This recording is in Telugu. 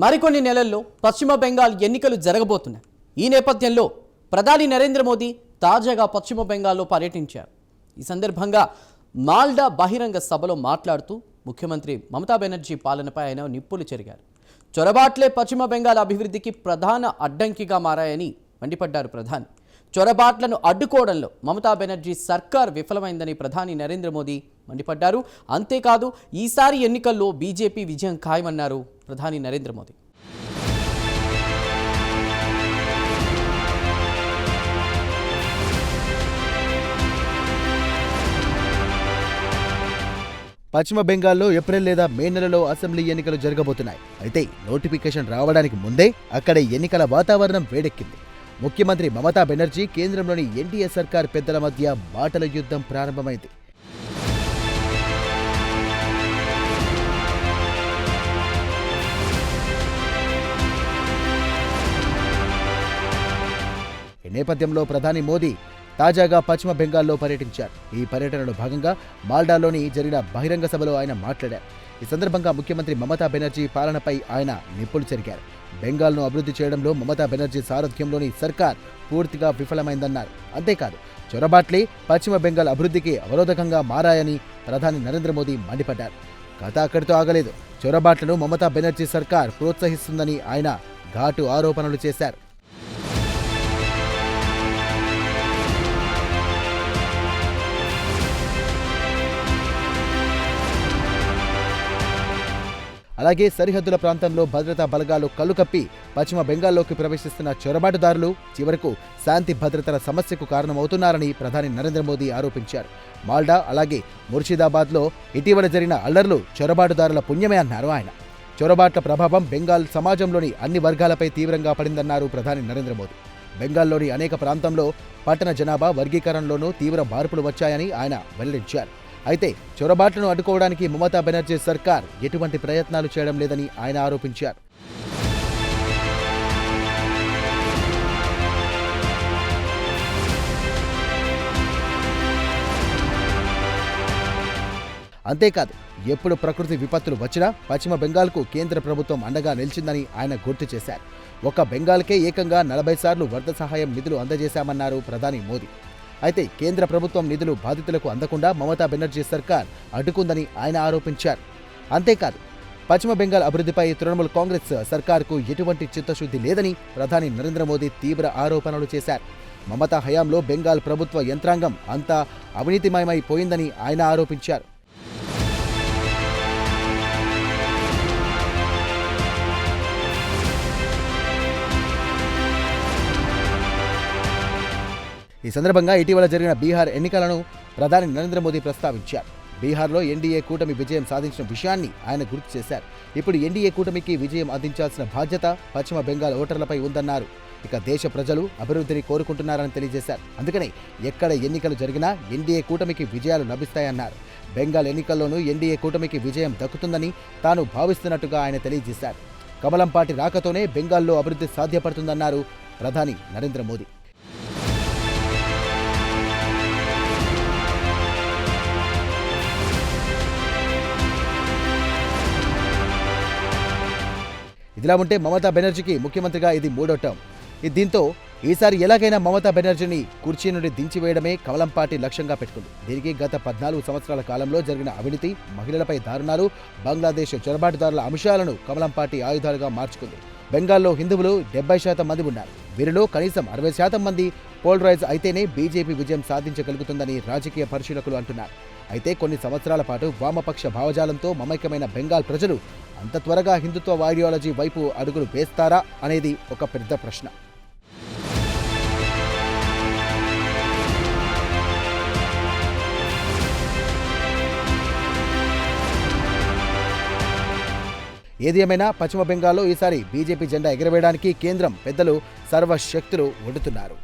మరికొన్ని నెలల్లో పశ్చిమ బెంగాల్ ఎన్నికలు జరగబోతున్నాయి. ఈ నేపథ్యంలో ప్రధాని నరేంద్ర మోదీ తాజాగా పశ్చిమ బెంగాల్లో పర్యటించారు. ఈ సందర్భంగా మాల్డా బహిరంగ సభలో మాట్లాడుతూ ముఖ్యమంత్రి మమతా బెనర్జీ పాలనపై ఆయన నిప్పులు చెరిగారు. చొరబాట్లే పశ్చిమ బెంగాల్ అభివృద్ధికి ప్రధాన అడ్డంకిగా మారాయని మండిపడ్డారు ప్రధాని. చొరబాట్లను అడ్డుకోవడంలో మమతా బెనర్జీ సర్కార్ విఫలమైందని ప్రధాని నరేంద్ర మోదీ మండిపడ్డారు. అంతేకాదు ఈసారి ఎన్నికల్లో బీజేపీ విజయం ఖాయమన్నారు ప్రధాని నరేంద్ర మోదీ. పశ్చిమ బెంగాల్లో ఏప్రిల్ లేదా మే నెలలో అసెంబ్లీ ఎన్నికలు జరగబోతున్నాయి. అయితే నోటిఫికేషన్ రావడానికి ముందే అక్కడ ఎన్నికల వాతావరణం వేడెక్కింది. ముఖ్యమంత్రి మమతా బెనర్జీ కేంద్రంలోని ఎన్డీఏ సర్కార్ పెద్దల మధ్య మాటల యుద్ధం ప్రారంభమైంది. ఈ నేపథ్యంలో ప్రధాని మోదీ తాజాగా పశ్చిమ బెంగాల్లో పర్యటించారు. ఈ పర్యటనలో భాగంగా మాల్డాలోని జరిగిన బహిరంగ సభలో ఆయన మాట్లాడారు. ఈ సందర్భంగా ముఖ్యమంత్రి మమతా బెనర్జీ పాలనపై ఆయన నిప్పులు చెరిగారు. బెంగాల్ను అభివృద్ధి చేయడంలో మమతా బెనర్జీ సారథ్యంలోని సర్కార్ పూర్తిగా విఫలమైందన్నారు. అంతేకాదు చొరబాట్లే పశ్చిమ బెంగాల్ అభివృద్ధికి అవరోధకంగా మారాయని ప్రధాని నరేంద్ర మోదీ మండిపడ్డారు. కథ అక్కడితో ఆగలేదు. చొరబాట్లను మమతా బెనర్జీ సర్కార్ ప్రోత్సహిస్తుందని ఆయన ఘాటు ఆరోపణలు చేశారు. అలాగే సరిహద్దుల ప్రాంతంలో భద్రతా బలగాలు కళ్ళుకప్పి పశ్చిమ బెంగాల్లోకి ప్రవేశిస్తున్న చొరబాటుదారులు చివరకు శాంతి భద్రతల సమస్యకు కారణమవుతున్నారని ప్రధాని నరేంద్ర మోదీ ఆరోపించారు. మాల్డా అలాగే ముర్షిదాబాద్లో ఇటీవల జరిగిన అల్లర్లు చొరబాటుదారుల పుణ్యమే అన్నారు ఆయన. చొరబాట్ల ప్రభావం బెంగాల్ సమాజంలోని అన్ని వర్గాలపై తీవ్రంగా పడిందన్నారు ప్రధాని నరేంద్ర మోదీ. బెంగాల్లోని అనేక ప్రాంతంలో పట్టణ జనాభా వర్గీకరణలోనూ తీవ్ర మార్పులు వచ్చాయని ఆయన వెల్లడించారు. అయితే చొరబాట్లను అడ్డుకోవడానికి మమతా బెనర్జీ సర్కార్ ఎటువంటి ప్రయత్నాలు చేయడం లేదని ఆయన ఆరోపించారు. అంతేకాదు ఎప్పుడు ప్రకృతి విపత్తులు వచ్చినా పశ్చిమ బెంగాల్కు కేంద్ర ప్రభుత్వం అండగా నిలిచిందని ఆయన గుర్తు చేశారు. ఒక బెంగాల్కే ఏకంగా 40 సార్లు వరద సహాయం నిధులు అందజేశామన్నారు ప్రధాని మోదీ. అయితే కేంద్ర ప్రభుత్వం నిధులు బాధితులకు అందకుండా మమతా బెనర్జీ సర్కార్ అడ్డుకుందని ఆయన ఆరోపించారు. అంతేకాదు పశ్చిమ బెంగాల్ అభివృద్ధిపై తృణమూల్ కాంగ్రెస్ సర్కార్కు ఎటువంటి చిత్తశుద్ధి లేదని ప్రధాని నరేంద్ర మోదీ తీవ్ర ఆరోపణలు చేశారు. మమతా హయాంలో బెంగాల్ ప్రభుత్వ యంత్రాంగం అంతా అవినీతిమయమైపోయిందని ఆయన ఆరోపించారు. ఈ సందర్భంగా ఇటీవల జరిగిన బీహార్ ఎన్నికలను ప్రధాని నరేంద్ర మోదీ ప్రస్తావించారు. బీహార్లో ఎన్డీఏ కూటమి విజయం సాధించిన విషయాన్ని ఆయన గుర్తు చేశారు. ఇప్పుడు ఎన్డీఏ కూటమికి విజయం అందించాల్సిన బాధ్యత పశ్చిమ బెంగాల్ ఓటర్లపై ఉందన్నారు. ఇక దేశ ప్రజలు అభివృద్ధిని కోరుకుంటున్నారని తెలియజేశారు. అందుకనే ఎక్కడ ఎన్నికలు జరిగినా ఎన్డీఏ కూటమికి విజయాలు లభిస్తాయన్నారు. బెంగాల్ ఎన్నికల్లోనూ ఎన్డీఏ కూటమికి విజయం దక్కుతుందని తాను భావిస్తున్నట్టుగా ఆయన తెలియజేశారు. కమలం పార్టీ రాకతోనే బెంగాల్లో అభివృద్ధి సాధ్యపడుతుందన్నారు ప్రధాని నరేంద్ర మోదీ. ఇదిలా ఉంటే మమతా బెనర్జీకి ముఖ్యమంత్రిగా ఇది 3వ టర్మ్. దీంతో ఈసారి ఎలాగైనా మమతా బెనర్జీని కుర్చీ నుండి దించివేయడమే కమలం పార్టీ లక్ష్యంగా పెట్టుకుంది. దీనికి గత 14 సంవత్సరాల కాలంలో జరిగిన అవినీతి, మహిళలపై దారుణాలు, బంగ్లాదేశ్ చొరబాటుదారుల అంశాలను కమలం పార్టీ ఆయుధాలుగా మార్చుకుంది. బెంగాల్లో హిందువులు 70% మంది ఉన్నారు. వీరిలో కనీసం 60% మంది పోలరైజ్ అయితేనే బీజేపీ విజయం సాధించగలుగుతుందని రాజకీయ పరిశీలకులు అంటున్నారు. అయితే కొన్ని సంవత్సరాల పాటు వామపక్ష భావజాలంతో మమైకమైన బెంగాల్ ప్రజలు అంత త్వరగా హిందుత్వ ఐడియాలజీ వైపు అడుగులు వేస్తారా అనేది ఒక పెద్ద ప్రశ్న. ఏది ఏమైనా పశ్చిమ బెంగాల్లో ఈసారి బీజేపీ జెండా ఎగరవేయడానికి కేంద్రం పెద్దలు సర్వశక్తులు ఒడ్డుతున్నారు.